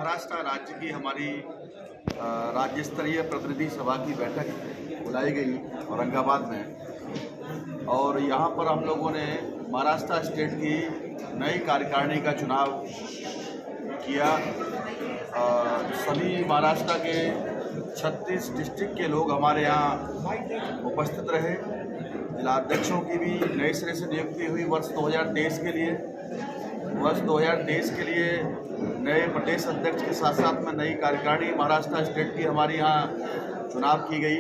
महाराष्ट्र राज्य की हमारी राज्य स्तरीय प्रतिनिधि सभा की बैठक बुलाई गई औरंगाबाद में, और यहाँ पर हम लोगों ने महाराष्ट्र स्टेट की नई कार्यकारिणी का चुनाव किया। सभी महाराष्ट्र के 36 डिस्ट्रिक्ट के लोग हमारे यहाँ उपस्थित रहे। जिलाध्यक्षों की भी नए सिरे से नियुक्ति हुई वर्ष 2023 के लिए। वर्ष 2023 के लिए नए प्रदेश अध्यक्ष के साथ साथ में नई कार्यकारिणी महाराष्ट्र स्टेट की हमारे यहाँ चुनाव की गई।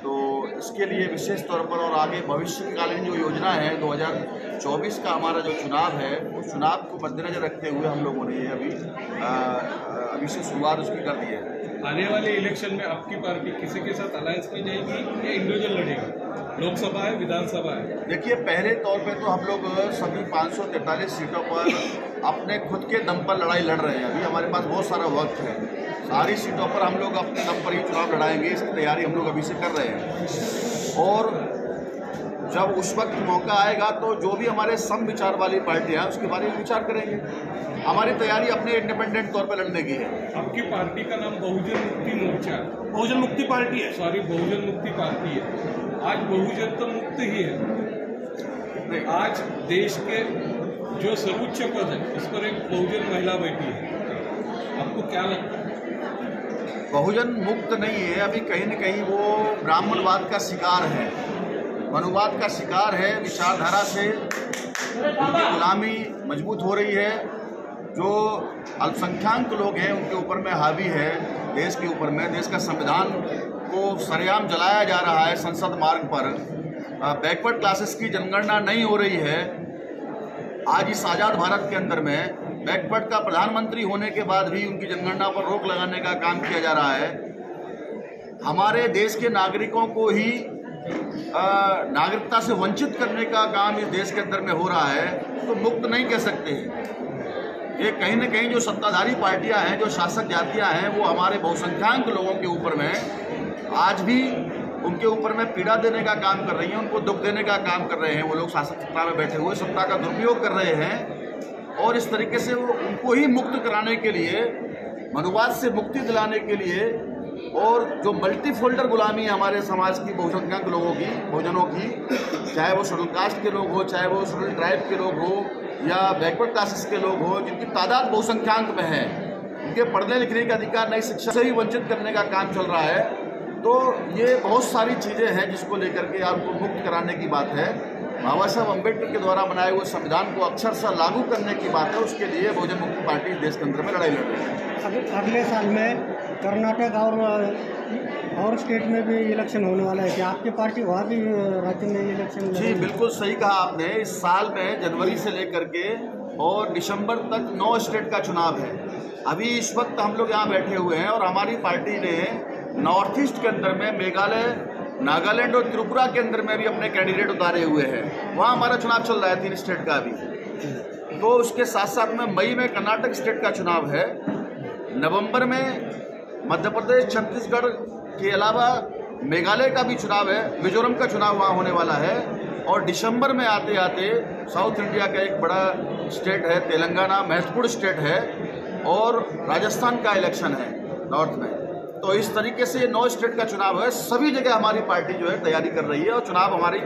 तो इसके लिए विशेष तौर पर और आगे भविष्यकालीन जो योजना है 2024 का हमारा जो चुनाव है, उस चुनाव को मद्देनजर रखते हुए हम लोगों ने ये अभी से शुरुआत उसकी कर दी है। आने वाले इलेक्शन में आपकी पार्टी किसी के साथ अलायंस में जाएगी या इंडिविजुअल लड़ेगी? लोकसभा है, विधानसभा है? देखिए, पहले तौर पे तो हम लोग सभी 543 सीटों पर अपने खुद के दम पर लड़ाई लड़ रहे हैं। अभी हमारे पास बहुत सारा वक्त है। सारी सीटों पर हम लोग अपने दम पर ही चुनाव लड़ाएंगे, इसकी तैयारी हम लोग अभी से कर रहे हैं। और जब उस वक्त मौका आएगा तो जो भी हमारे सम विचार वाली पार्टियां हैं उसके बारे में विचार करेंगे। हमारी तैयारी अपने इंडिपेंडेंट तौर पर लड़ने की है। आपकी पार्टी का नाम बहुजन मुक्ति मोर्चा, बहुजन मुक्ति पार्टी है। सॉरी, बहुजन मुक्ति पार्टी है। आज बहुजन तो मुक्त ही है। आज देश के जो सर्वोच्च पद है उस पर एक बहुजन महिला बैठी है। आपको क्या लगता है? बहुजन मुक्त नहीं है, अभी कहीं न कहीं वो ब्राह्मणवाद का शिकार है, मनुवाद का शिकार है। विचारधारा से उनकी गुलामी मजबूत हो रही है। जो अल्पसंख्याक लोग हैं उनके ऊपर में हावी है, देश के ऊपर में। देश का संविधान को सरेआम जलाया जा रहा है संसद मार्ग पर। बैकवर्ड क्लासेस की जनगणना नहीं हो रही है। आज इस आज़ाद भारत के अंदर में बैकवर्ड का प्रधानमंत्री होने के बाद भी उनकी जनगणना पर रोक लगाने का काम किया जा रहा है। हमारे देश के नागरिकों को ही नागरिकता से वंचित करने का काम इस देश के अंदर में हो रहा है, तो मुक्त नहीं कह सकते। ये कहीं न कहीं जो सत्ताधारी पार्टियां हैं, जो शासक जातियां हैं, वो हमारे बहुसंख्यक लोगों के ऊपर में आज भी उनके ऊपर में पीड़ा देने का काम कर रही हैं, उनको दुख देने का काम कर रहे हैं। वो लोग शासक सत्ता में बैठे हुए सत्ता का दुरुपयोग कर रहे हैं, और इस तरीके से वो उनको ही मुक्त कराने के लिए, मनुवाद से मुक्ति दिलाने के लिए, और जो मल्टी फोल्डर गुलामी है हमारे समाज की बहुसंख्यक लोगों की, बहुजनों की, चाहे वो शेड्यूल कास्ट के लोग हो, चाहे वो शेड्यूल ट्राइब के लोग हो, या बैकवर्ड क्लासेस के लोग हो, जिनकी तादाद बहुसंख्याक में है, उनके पढ़ने लिखने का अधिकार, नई शिक्षा से ही वंचित करने का काम चल रहा है। तो ये बहुत सारी चीज़ें हैं जिसको लेकर के आपको मुक्त कराने की बात है। बाबा साहब अम्बेडकर के द्वारा बनाए हुए संविधान को अक्षरशः लागू करने की बात है। उसके लिए बहुजन मुक्ति पार्टी देश के अंदर में लड़ाई लड़ रही है। अगले साल में कर्नाटक और स्टेट में भी इलेक्शन होने वाला है। क्या आपकी पार्टी वहाँ भी राज्य में इलेक्शन? जी, बिल्कुल सही कहा आपने। इस साल में जनवरी से लेकर के और दिसंबर तक 9 स्टेट का चुनाव है। अभी इस वक्त हम लोग यहाँ बैठे हुए हैं, और हमारी पार्टी ने नॉर्थ ईस्ट के अंदर में मेघालय, नागालैंड और त्रिपुरा के अंदर में भी अपने कैंडिडेट उतारे हुए हैं। वहाँ हमारा चुनाव चल रहा है 3 स्टेट का अभी। तो उसके साथ साथ में मई में कर्नाटक स्टेट का चुनाव है। नवंबर में मध्य प्रदेश, छत्तीसगढ़ के अलावा मेघालय का भी चुनाव है, मिजोरम का चुनाव वहाँ होने वाला है। और दिसंबर में आते आते साउथ इंडिया का एक बड़ा स्टेट है तेलंगाना, महत्वपूर्ण स्टेट है, और राजस्थान का इलेक्शन है नॉर्थ में। तो इस तरीके से 9 स्टेट का चुनाव है। सभी जगह हमारी पार्टी जो है तैयारी कर रही है, और चुनाव हमारी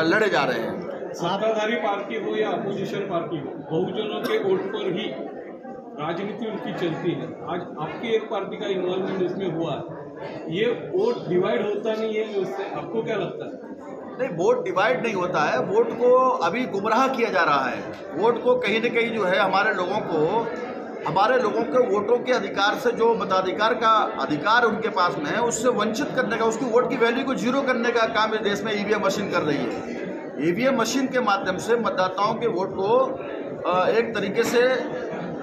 लड़े जा रहे हैं। सत्ताधारी पार्टी हो या अपोजिशन पार्टी हो, बहुजनों के वोट पर ही राजनीति उनकी चलती है। आज आपकी एक पार्टी का इन्वॉल्वमेंट इसमें हुआ है, ये वोट डिवाइड होता नहीं है उससे? आपको क्या लगता है? नहीं, वोट डिवाइड नहीं होता है। वोट को अभी गुमराह किया जा रहा है। वोट को कहीं न कहीं जो है हमारे लोगों के वोटों के अधिकार से, जो मताधिकार का अधिकार उनके पास में है, उससे वंचित करने का, उसकी वोट की वैल्यू को जीरो करने का काम इस देश में ईवीएम मशीन कर रही है। ईवीएम मशीन के माध्यम से मतदाताओं के वोट को एक तरीके से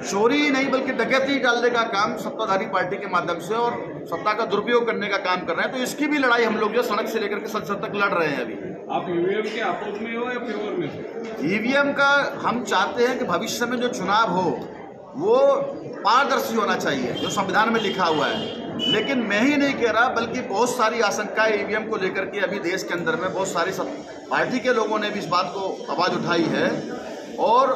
चोरी नहीं बल्कि डकैती डालने का काम सत्ताधारी पार्टी के माध्यम से और सत्ता का दुरुपयोग करने का काम कर रहे हैं। तो इसकी भी लड़ाई हम लोग जो सड़क से लेकर के संसद तक लड़ रहे हैं। अभी आप ईवीएम के अपोज में हो या फेवर में हो? ईवीएम का हम चाहते हैं कि भविष्य में जो चुनाव हो वो पारदर्शी होना चाहिए, जो संविधान में लिखा हुआ है। लेकिन मैं ही नहीं कह रहा, बल्कि बहुत सारी आशंकाएं ईवीएम को लेकर के अभी देश के अंदर में बहुत सारी पार्टी के लोगों ने भी इस बात को आवाज़ उठाई है। और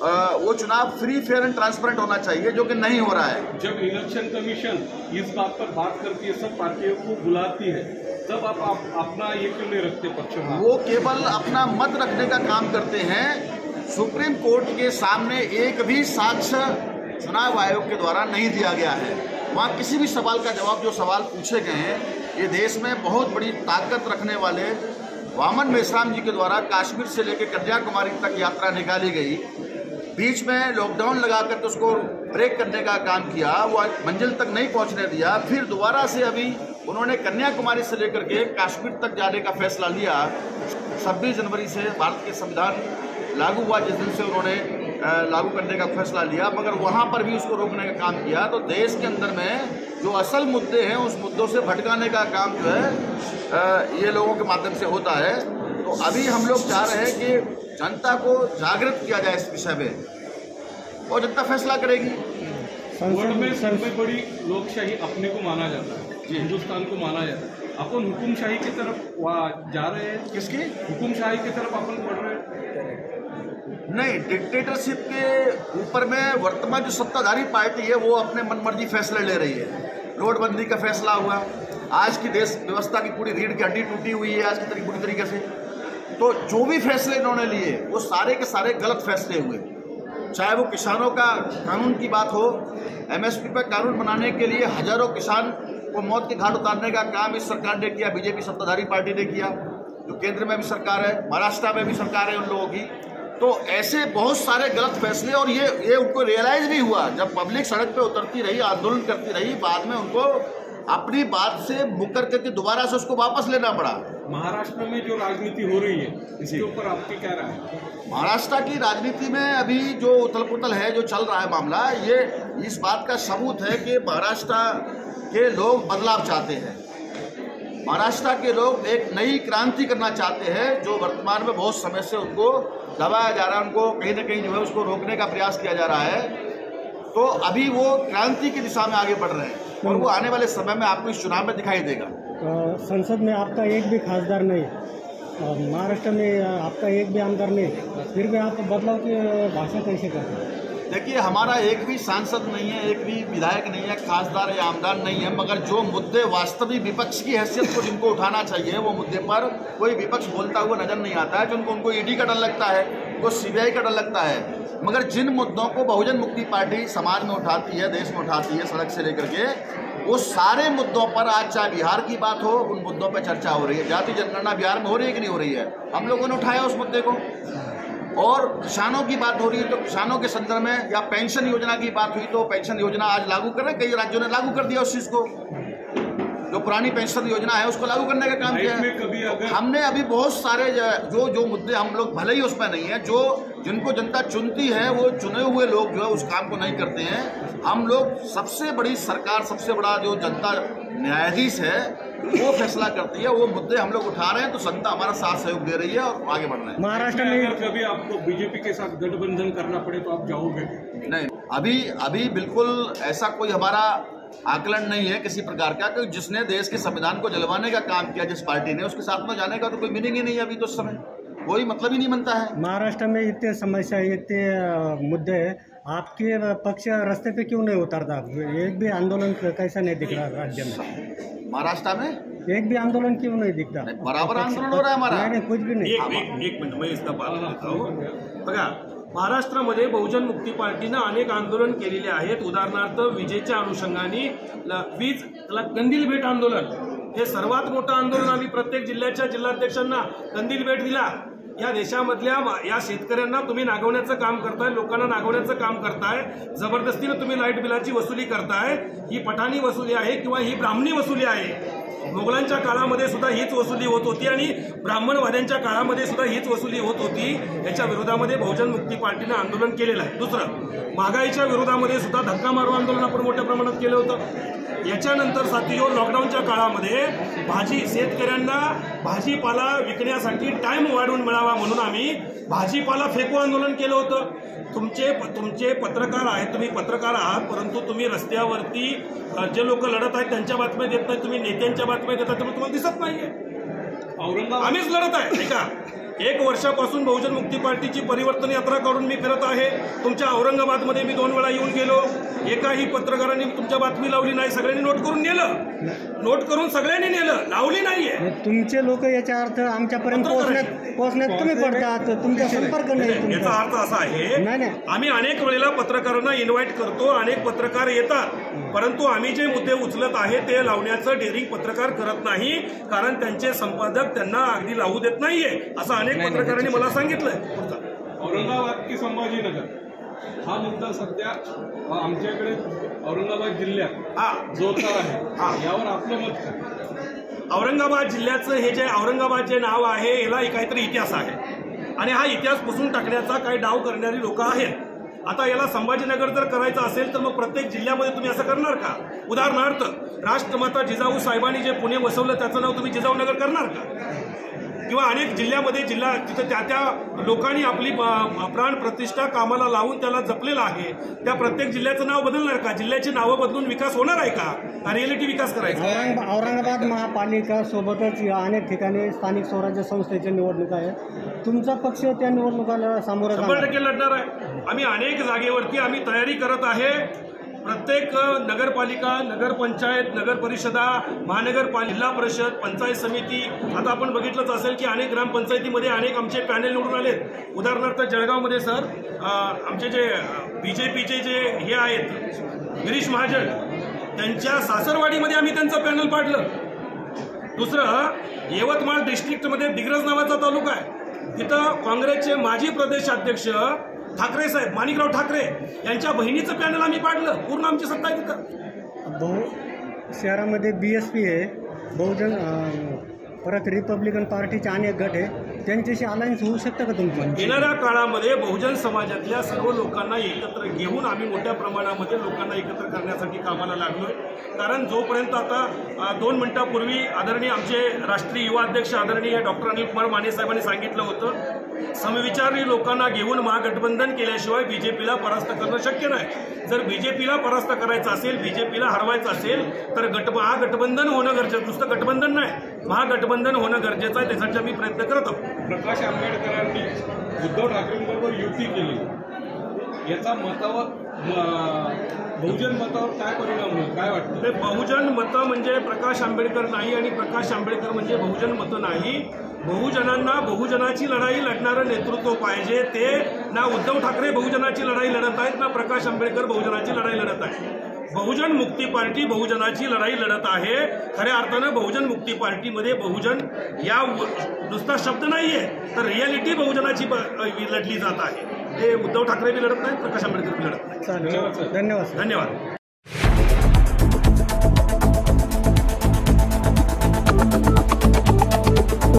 वो चुनाव फ्री, फेयर एंड ट्रांसपेरेंट होना चाहिए, जो कि नहीं हो रहा है। जब इलेक्शन कमीशन इस बात पर बात करती है, सब पार्टियों को बुलाती है, तब आप अपना ये क्यों नहीं रखते पक्ष? वो केवल अपना मत रखने का काम करते हैं। सुप्रीम कोर्ट के सामने एक भी साक्ष्य चुनाव आयोग के द्वारा नहीं दिया गया है। वहाँ किसी भी सवाल का जवाब, जो सवाल पूछे गए हैं, ये देश में बहुत बड़ी ताकत रखने वाले वामन मेश्राम जी के द्वारा कश्मीर से लेकर कन्याकुमारी तक यात्रा निकाली गई, बीच में लॉकडाउन लगा कर उसको ब्रेक करने का काम किया, वो मंजिल तक नहीं पहुंचने दिया, फिर दोबारा से अभी उन्होंने कन्याकुमारी से लेकर के कश्मीर तक जाने का फैसला लिया। 26 जनवरी से भारत के संविधान लागू हुआ, जिस दिन से उन्होंने लागू करने का फैसला लिया, मगर वहाँ पर भी उसको रोकने का काम किया। तो देश के अंदर में जो असल मुद्दे हैं, उस मुद्दों से भटकाने का काम जो है ये लोगों के माध्यम से होता है। तो अभी हम लोग चाह रहे हैं कि जनता को जागृत किया जाए इस विषय में, और जनता फैसला करेगी। वर्ल्ड में सबसे बड़ी लोकशाही अपने को माना जाता है, हिंदुस्तान को माना जाता है। अपन हुकुमशाही की तरफ जा रहे हैं। किसकी? हुकुमशाही की तरफ अपन बढ़ रहे हैं। नहीं, डिक्टेटरशिप के ऊपर में वर्तमान जो सत्ताधारी पार्टी है वो अपने मनमर्जी फैसले ले रही है। नोटबंदी का फैसला हुआ, आज की देश व्यवस्था की पूरी रीढ़ की हड्डी टूटी हुई है आज की पूरी तरीके से। तो जो भी फैसले इन्होंने लिए वो सारे के सारे गलत फैसले हुए। चाहे वो किसानों का कानून की बात हो, MSP पर कानून बनाने के लिए हजारों किसान को मौत के घाट उतारने का काम इस सरकार ने किया, बीजेपी सत्ताधारी पार्टी ने किया, जो केंद्र में भी सरकार है, महाराष्ट्र में भी सरकार है उन लोगों की। तो ऐसे बहुत सारे गलत फैसले, और ये उनको रियलाइज भी हुआ जब पब्लिक सड़क पे उतरती रही, आंदोलन करती रही, बाद में उनको अपनी बात से मुकर करके दोबारा से उसको वापस लेना पड़ा। महाराष्ट्र में जो राजनीति हो रही है, इसके ऊपर आपकी क्या राय है? महाराष्ट्र की राजनीति में अभी जो उथल पुथल है, जो चल रहा है मामला, ये इस बात का सबूत है कि महाराष्ट्र के लोग बदलाव चाहते हैं। महाराष्ट्र के लोग एक नई क्रांति करना चाहते हैं, जो वर्तमान में बहुत समय से उनको दबाया जा रहा है, उनको कहीं ना कहीं जो है उसको रोकने का प्रयास किया जा रहा है। तो अभी वो क्रांति की दिशा में आगे बढ़ रहे हैं, और वो आने वाले समय में आपको इस चुनाव में दिखाई देगा। संसद में आपका एक भी खासदार नहीं, और महाराष्ट्र में आपका एक भी आमदार नहीं, फिर भी आप बदलाव की भाषा कैसे करते हैं? देखिए, हमारा एक भी सांसद नहीं है, एक भी विधायक नहीं है, खासदार या आमदार नहीं है, मगर जो मुद्दे वास्तविक विपक्ष की हैसियत को जिनको उठाना चाहिए, वो मुद्दे पर कोई विपक्ष बोलता हुआ नजर नहीं आता है। जो उनको ED का डर लगता है, उनको CBI का डर लगता है। मगर जिन मुद्दों को बहुजन मुक्ति पार्टी समाज में उठाती है, देश में उठाती है, सड़क से लेकर के, वो सारे मुद्दों पर आज चाहे बिहार की बात हो, उन मुद्दों पर चर्चा हो रही है। जाति जनगणना बिहार में हो रही है कि नहीं हो रही है, हम लोगों ने उठाया उस मुद्दे को। और किसानों की बात हो रही है तो किसानों के संदर्भ में, या पेंशन योजना की बात हुई तो पेंशन योजना आज लागू कर रहे हैं, कई राज्यों ने लागू कर दिया उस चीज़ को। जो पुरानी पेंशन योजना है उसको लागू करने का काम किया है। हमने अभी बहुत सारे जो मुद्दे, हम लोग भले ही उसमें नहीं है, जिनको जनता चुनती है, वो चुने हुए लोग जो है उस काम को नहीं करते हैं। हम लोग सबसे बड़ी सरकार, सबसे बड़ा जो जनता न्यायाधीश है, वो फैसला करती है, वो मुद्दे हम लोग उठा रहे हैं, तो जनता हमारा साथ सहयोग दे रही है और आगे बढ़ रहे हैं। महाराष्ट्र में कभी आपको बीजेपी के साथ गठबंधन करना पड़े तो आप जाओगे? नहीं, अभी बिल्कुल ऐसा कोई हमारा आकलन नहीं है किसी प्रकार का, कि जिसने देश के संविधान को जलवाने का काम किया जिस पार्टी ने, उसके साथ में जाने का तो कोई मीनिंग ही नहीं है। अभी तो उस समय कोई मतलब ही नहीं बनता है। महाराष्ट्र में इतने समस्या, इतने मुद्दे, आपके पक्ष रास्ते पे क्यों नहीं उतरता? एक भी आंदोलन कैसा नहीं दिख रहा राज्य में? महाराष्ट्र में एक भी आंदोलन क्यों नहीं दिखता? बराबर आंदोलन हो रहा है हमारा। नहीं, कुछ भी नहीं। एक मिनिट, मैं इसका पालन करता हूँ। बघा, महाराष्ट्रामध्ये बहुजन मुक्ती पार्टीनं अनेक आंदोलन केलेले आहेत। उदाहरणार्थ विजेच्या अनुषंगाने वीज कंदील भेट आंदोलन, हे सर्वात मोठं आंदोलन आम्ही प्रत्येक जिल्ह्याच्या जिल्हाध्यक्षांना कंदील भेट दिला। या देशामधल्या या शेतकऱ्यांना तुम्ही नागवण्याचं काम करताय, लोकांना नागवण्याचं काम करताय, जबरदस्तीने तुम्ही लाईट बिलाची वसुली करताय। ही पठाणी वसुली आहे किंवा ही ब्राह्मणी वसुली आहे। मोगलांच्या काळामध्ये सुद्धा हीच वसुली होत होती आणि ब्राह्मणवाद्यांच्या काळामध्ये सुद्धा हीच वसुली होत होती। याच्या विरोधामध्ये बहुजन मुक्ती पार्टीने आंदोलन केलेलं आहे। दुसरं, महागाईच्या विरोधामध्ये सुद्धा धक्का मारू आंदोलन आपण मोठ्या प्रमाणात केलं होतं। याच्यानंतर साथीयो लॉकडाऊनच्या काळामध्ये शेतकऱ्यांना भाजीपाला विकण्यासाठी टाइम वाढवून मिळावा म्हणून आम्ही भाजीपाला फेकू आंदोलन केलं होतं। तुमचे पत्रकार आहेत, तुम्ही पत्रकार आहात, परंतु तुम्ही रस्त्यावरती जे लोक लढत आहेत त्यांच्या बातम्या देत नाही, तुम्ही नेत्यांच्या बातम्या देता, तुम्हाला दिसत नाहीये। औरंगाबाद आम्हीच लढत आहे, ऐका, 1 वर्षापासून बहुजन मुक्ती पार्टीची परिवर्तन यात्रा काढून मी फिरत आहे. तुमच्या औरंगाबादमध्ये मी 2 वेळा येऊन गेलो. एकाही पत्रकारांनी तुमच्या बातमी लावली नाही. सगळ्यांनी नोट करून नेलं. नोट करून सगळ्यांनी नेलं, लावली नाहीये. तुमचे लोक याचा अर्थ आमच्यापर्यंत पोहोचण्यात कमी पडतात. तुमचा संपर्क नाही. याचा अर्थ असा आहे, आम्ही अनेक वेळेला पत्रकारांना इन्व्हाइट करतो, अनेक पत्रकार येतात, परंतु आम्ही जे मुद्दे उचलत आहे ते लावण्याचं डेअरिंग पत्रकार करत नाही, कारण त्यांचे संपादक त्यांना अगदी लावू देत नाहीये असं अनेक पत्रकारांनी मला सांगितलंय. औरंगाबाद की संभाजीनगर हा मुद्दा सध्या आमच्याकडे औरंगाबाद जिल्ह्यात जोरदार आहे. यावर आपलं मत काय? औरंगाबाद जिल्ह्याचं हे जे औरंगाबाद जे नाव आहे याला काहीतरी इतिहास आहे आणि हा इतिहास पुसून टाकण्याचा काही डाव करणारी लोक आहेत. आता याला संभाजीनगर जर करायचं असेल तर मग प्रत्येक जिल्ह्यामध्ये तुम्ही असं करणार का? उदाहरणार्थ राष्ट्रमाता जिजाऊ साहेबांनी जे पुणे वसवलं त्याचं नाव तुम्ही जिजाऊनगर करणार का? किंवा अनेक जिल्ह्यामध्ये तिथं त्या लोकांनी आपली प्राण प्रतिष्ठा कामाला लावून त्याला जपलेलं आहे, त्या प्रत्येक जिल्ह्याचं नाव बदलणार का? जिल्ह्याची नावं बदलून विकास होणार आहे का? रिअलिटी विकास करायचा. औरंगाबाद महापालिका सोबतच अनेक ठिकाणी स्थानिक स्वराज्य संस्थेच्या निवडणुका आहेत. तुमचा पक्ष त्या निवडणुकाला सामोरं 100% लढणार आहे. आम्ही अनेक जागेवरती आम्ही तयारी करत आहे. प्रत्येक नगरपालिका, नगरपंचायत, नगर परिषदा, महानगरपालिका, जिल्हा परिषद, पंचायत समिती, आता आपण बघितलंच असेल की अनेक ग्रामपंचायतीमध्ये अनेक आमचे पॅनल निवडून आलेत. उदाहरणार्थ जळगावमध्ये सर आमचे जे बीजेपीचे जे हे आहेत गिरीश महाजन, त्यांच्या सासरवाडीमध्ये आम्ही त्यांचं पॅनल पाडलं. दुसरं यवतमाळ डिस्ट्रिक्टमध्ये दिग्रज नावाचा तालुका आहे, तिथं काँग्रेसचे माजी प्रदेशाध्यक्ष ठाकरे साहेब, माणिकराव ठाकरे यांच्या बहिणीचं पॅनल आम्ही पाडलं. पूर्ण आमची सत्ता आहे तिथं. शहरामध्ये BSP आहे, बहुजन, परत रिपब्लिकन पार्टीचे अनेक गट आहे, त्यांच्याशी अलायन्स होऊ शकतं का तुमचं? येणाऱ्या काळामध्ये बहुजन समाजातल्या सर्व लोकांना एकत्र घेऊन आम्ही मोठ्या प्रमाणामध्ये लोकांना एकत्र करण्यासाठी कामाला लागलोय. कारण जोपर्यंत आता 2 मिनिटापूर्वी आदरणीय आमचे राष्ट्रीय युवा अध्यक्ष आदरणीय डॉक्टर अनिल कुमार माने साहेबांनी सांगितलं होतं, समविचारी लोकांना घेऊन महागठबंधन केल्याशिवाय बीजेपीला परास्त करणं शक्य नाही. जर बीजेपीला परास्त करायचं असेल, बीजेपीला हरवायचं असेल तर महागठबंधन होणं गरजेचं, नुसतं गठबंधन नाही, महागठबंधन होणं गरजेचं आहे. त्यासाठी आम्ही प्रयत्न करत आहोत. प्रकाश आंबेडकरांनी उद्धव ठाकरेंबरोबर युती केली, याचा मतावर बहुजन मतावर काय परिणाम होईल, काय वाटतं? बहुजन मतं म्हणजे प्रकाश आंबेडकर नाही आणि प्रकाश आंबेडकर म्हणजे बहुजन मतं नाही. बहुजनांना बहुजनाची लढाई लढणारं नेतृत्व पाहिजे. ते ना उद्धव ठाकरे बहुजनाची लढाई लढत आहेत, ना प्रकाश आंबेडकर बहुजनाची लढाई लढत आहे. बहुजन मुक्ती पार्टी बहुजनाची लढाई लढत आहे. खऱ्या अर्थानं बहुजन मुक्ती पार्टीमध्ये बहुजन या नुसता शब्द नाहीये, तर रियालिटी बहुजनाची लढली जात आहे. ते उद्धव ठाकरे बी लढत नाहीत, प्रकाश आंबेडकर बी लढत नाही. धन्यवाद. धन्यवाद.